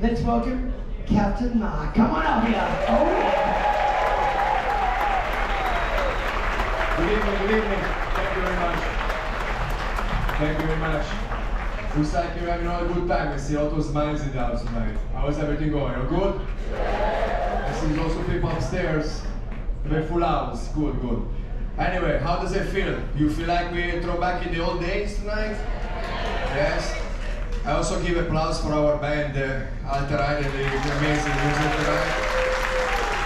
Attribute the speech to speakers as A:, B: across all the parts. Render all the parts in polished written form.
A: Let's welcome Captain Marc. Come on up here. Oh.
B: Good evening, good evening. Thank you very much. Thank you very much. Looks like you're having a good time. I see all those smiles in the house tonight. How's everything going? All good? I see also people upstairs. A full house. Good, good. Anyway, how does it feel? You feel like we throw back in the old days tonight? Yes? I also give applause for our band, Alterai, the amazing music tonight.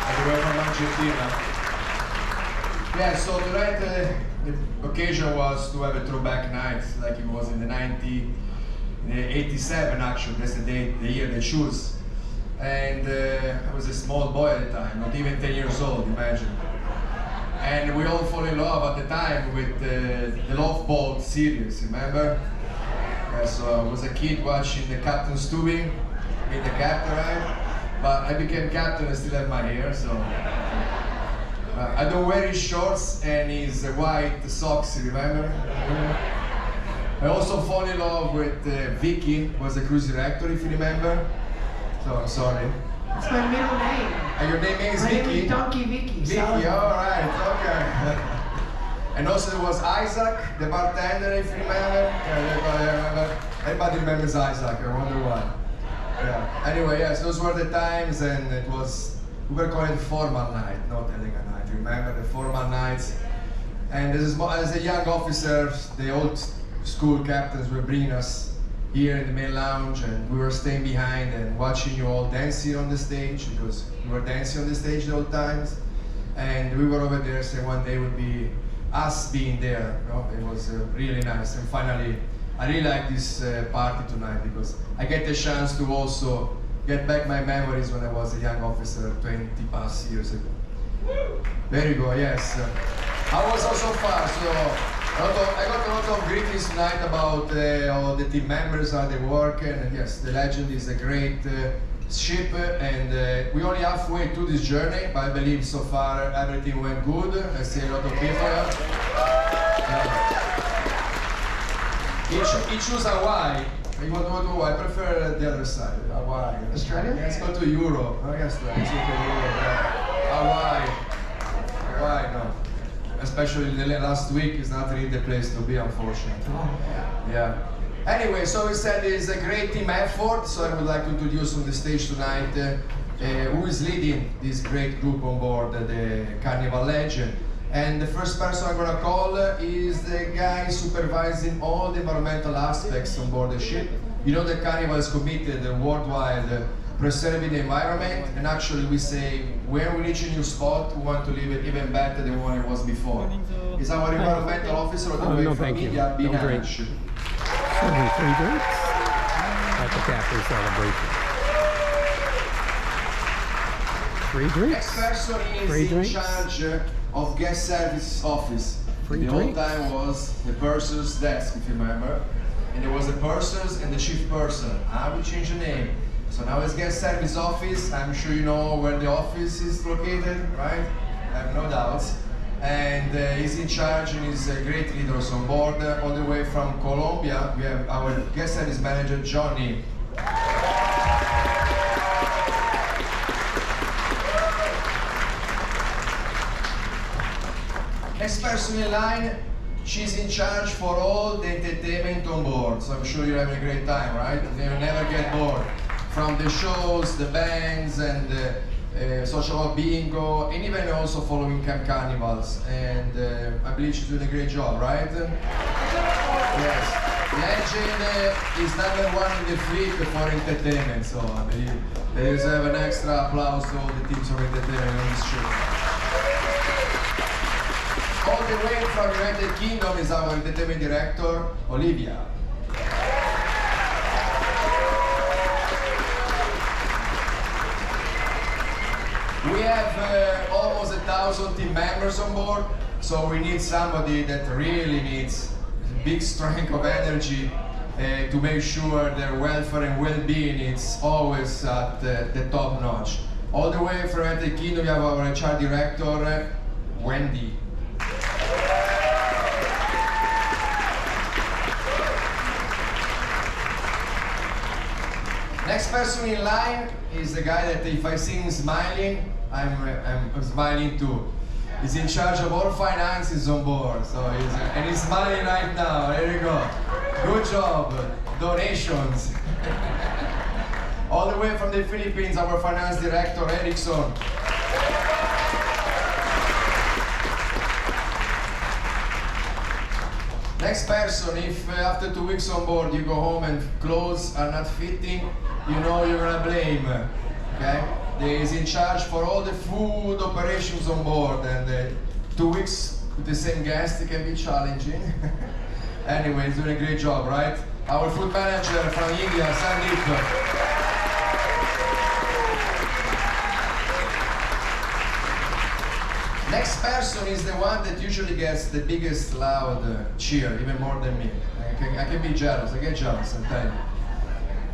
B: And we're from Argentina. Yeah, so tonight the occasion was to have a throwback night, like it was in the 87 actually, that's the year they choose. And I was a small boy at the time, not even 10 years old, imagine. And we all fall in love at the time with the Love Boat series, remember? So I was a kid watching the Captain's Tubing, being the captain, right? But I became captain and still have my hair, so. I don't wear his shorts and his white socks, remember? I also fall in love with Vicky, was a cruise director, if you remember. So I'm sorry.
A: It's my middle name.
B: And your name is
A: my
B: Vicky?
A: name is Donkey Vicky.
B: Vicky, alright, okay. And also there was Isaac, the bartender, if you remember. Yeah, everybody remembers Isaac, I wonder why. Yeah. Anyway, yes, those were the times, and it was, we were calling it formal night, not elegant night. Remember the formal nights? And as a young officer, the old school captains were bringing us here in the main lounge, and we were staying behind and watching you all dancing on the stage, because we were dancing on the stage the old times. And we were over there saying one day would be us being there. You know? It was really nice. And finally, I really like this party tonight because I get the chance to also get back my memories when I was a young officer 20 plus years ago. There you go, yes. I was also far, so I got a lot of greetings tonight about all the team members, how they work, and yes, the legend is a great ship, and we're only halfway to this journey, but I believe so far everything went good. I see a lot of people. He chose Hawaii. You want to go to Hawaii? I prefer the other side, Hawaii.
A: Australia?
B: Let's go to Europe. Oh, yes, let's go to Europe. Hawaii. Hawaii, no. Especially the last week is not really the place to be, unfortunately. Yeah. Anyway, so we said it's a great team effort, so I would like to introduce on the stage tonight who is leading this great group on board, the Carnival legend. And the first person I'm gonna call is the guy supervising all the environmental aspects on board the ship. You know that Carnival is committed worldwide preserving the environment, and actually we say when we reach a new spot, we want to leave it even better than what it was before. Is our environmental officer all the way from India, Binaj.
C: 73 drinks at the captain celebration. 3 drinks.
B: Next person is in charge of guest service office. The whole time was the purser's desk, if you remember. And there was the purser's and the chief purser. I will change the name. So now it's guest service office. I'm sure you know where the office is located, right? I have no doubts. And he's in charge and he's a great leader on board. All the way from Colombia, we have our guest service manager, Johnny. Next person in line, she's in charge for all the entertainment on board. So I'm sure you're having a great time, right? You never get bored. From the shows, the bands, and social bingo, and even also following camp carnivals. And I believe she's doing a great job, right? Yes. Legend is #1 in the fleet for entertainment, so I believe they deserve an extra applause to all the teams of entertainment on this ship. All the way from United Kingdom is our entertainment director, Olivia. We have almost 1,000 team members on board, so we need somebody that really needs big strength of energy to make sure their welfare and well-being is always at the top notch. All the way from United Kingdom, we have our HR director, Wendy. Next person in line is the guy that if I see him smiling, I'm smiling too. He's in charge of all finances on board, so he's smiling right now. There you go. Good job. Donations. All the way from the Philippines, our finance director, Erickson. Next person, if after 2 weeks on board you go home and clothes are not fitting, you know you're gonna blame, okay? He's in charge for all the food operations on board, and 2 weeks with the same guest, it can be challenging. Anyway, he's doing a great job, right? Our food manager from India, Sandeep. Next person is the one that usually gets the biggest loud cheer, even more than me. I can be jealous, I get jealous, I'm telling you.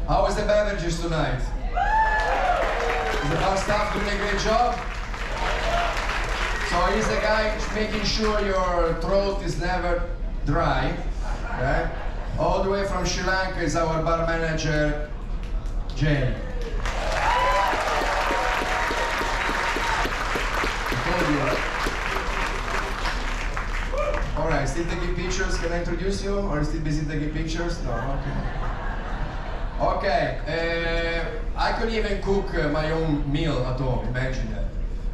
B: How was the beverages tonight? Is the bar staff doing a great job? So he's the guy making sure your throat is never dry. Right? All the way from Sri Lanka is our bar manager, Jane. Alright, still taking pictures? Can I introduce you? Or are you still busy taking pictures? No, okay. Okay, I could even cook my own meal at home, imagine that.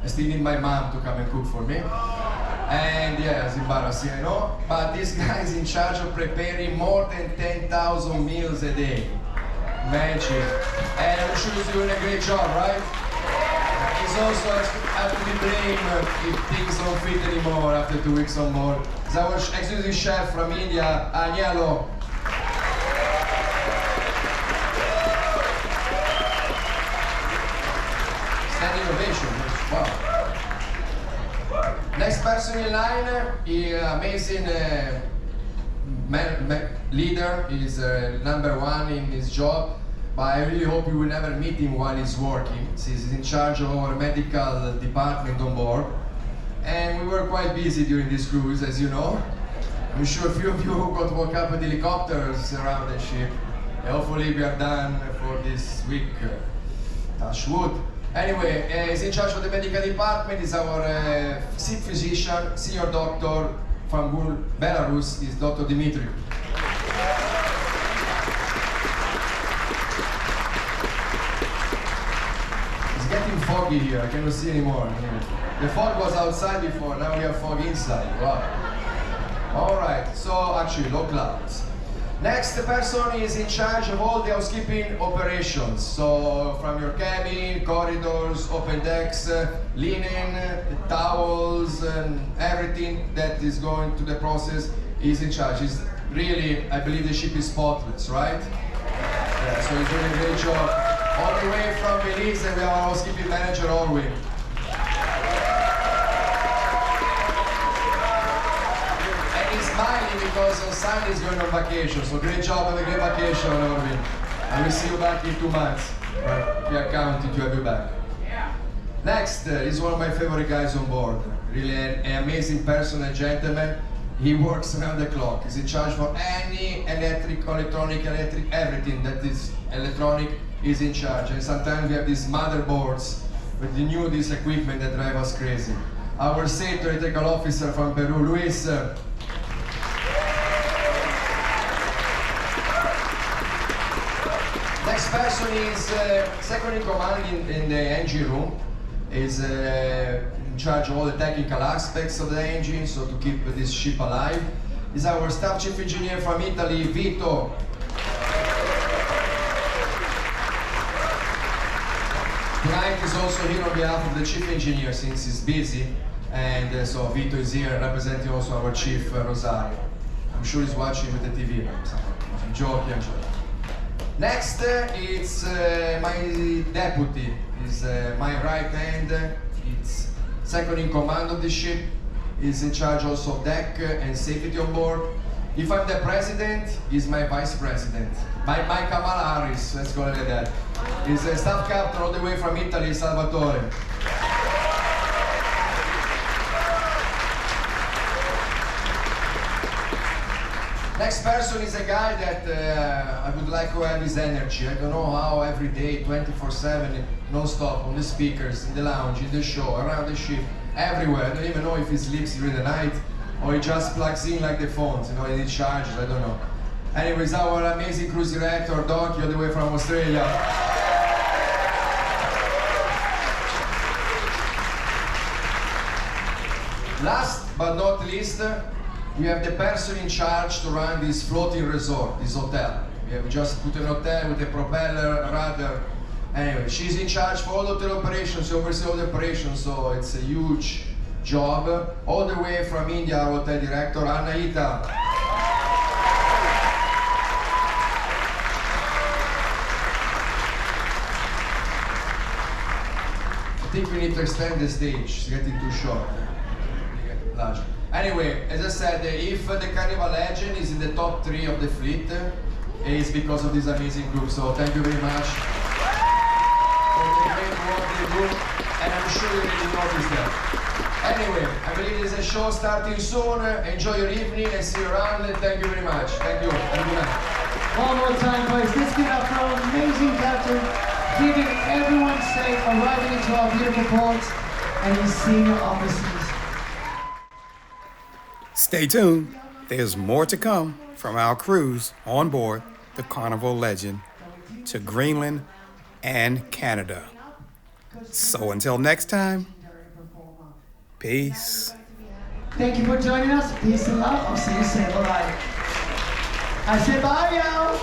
B: I still need my mom to come and cook for me. And yeah, it's embarrassing, I know. But this guy is in charge of preparing more than 10,000 meals a day. Magic. And I'm sure he's doing a great job, right? He's also have to be blamed if things don't fit anymore after 2 weeks on board. It's our executive chef from India, Agnello. Standing ovation, wow. Next person in line, amazing leader, is #1 in his job. but I really hope you will never meet him while he's working, since he's in charge of our medical department on board. And we were quite busy during this cruise, as you know. I'm sure a few of you got woke up with helicopters around the ship. And hopefully we are done for this week. Touch wood. Anyway, he's in charge of the medical department. He's our chief physician, senior doctor from Belarus, is Dr. Dimitri. It's getting foggy here, I cannot see anymore. The fog was outside before, now we have fog inside. Wow. Alright, so actually low clouds. Next person is in charge of all the housekeeping operations. So from your cabin, corridors, open decks, linen, towels, and everything that is going to the process is in charge. He's really, I believe the ship is spotless, right? Yeah, so he's doing a great job. All the way from Belize, and we have our housekeeping manager, Orwin. Smiling because on Sunday he's going on vacation, so great job, have a great vacation, Orvin. I will see you back in 2 months. Right? We are counting to have you back. Yeah. Next is one of my favorite guys on board. Really an amazing person, a gentleman. He works around the clock. He's in charge for any electric, everything that is electronic is in charge. And sometimes we have these motherboards with the newest equipment that drive us crazy. Our safety technical officer from Peru, Luis. Next person is second in command in the engine room. Is in charge of all the technical aspects of the engine, so to keep this ship alive. Is our staff chief engineer from Italy, Vito. Tonight is also here on behalf of the chief engineer since he's busy, and so Vito is here representing also our chief Rosario. I'm sure he's watching with the TV. I'm joking. Next, it's my deputy. He's my right hand. It's second in command of the ship. He's in charge also of deck and safety on board. If I'm the president, he's my vice president. My Kamala Harris, let's call it like that. He's a staff captain all the way from Italy, Salvatore. Next person is a guy that I would like to have his energy. I don't know how every day, 24/7, non-stop, on the speakers, in the lounge, in the show, around the ship, everywhere. I don't even know if he sleeps during the night or he just plugs in like the phones, you know, and he charges, I don't know. Anyways, our amazing cruise director, Doc, all the way from Australia. Last but not least, we have the person in charge to run this floating resort, this hotel. We have just put an hotel with a propeller, rudder. Anyway, she's in charge for all hotel operations, oversees all the operations, so it's a huge job. All the way from India, our hotel director, Anaita. I think we need to extend the stage, it's getting too short. Larger. Anyway, as I said, if the Carnival Legend is in the top 3 of the fleet, it's because of this amazing group. So thank you very much for the great work they do, and I'm sure you really noticed that. Anyway, I believe there's a show starting soon. Enjoy your evening and see you around. And thank you very much. Thank you. And good night.
A: One more time, please. Let's give it up for our amazing captain, keeping everyone safe, arriving into our beautiful ports, and his senior officers.
C: Stay tuned. There's more to come from our cruise on board the Carnival Legend to Greenland and Canada. So until next time, peace.
A: Thank you for joining us. Peace and love. I'll see you soon. Bye-bye. I said bye, y'all.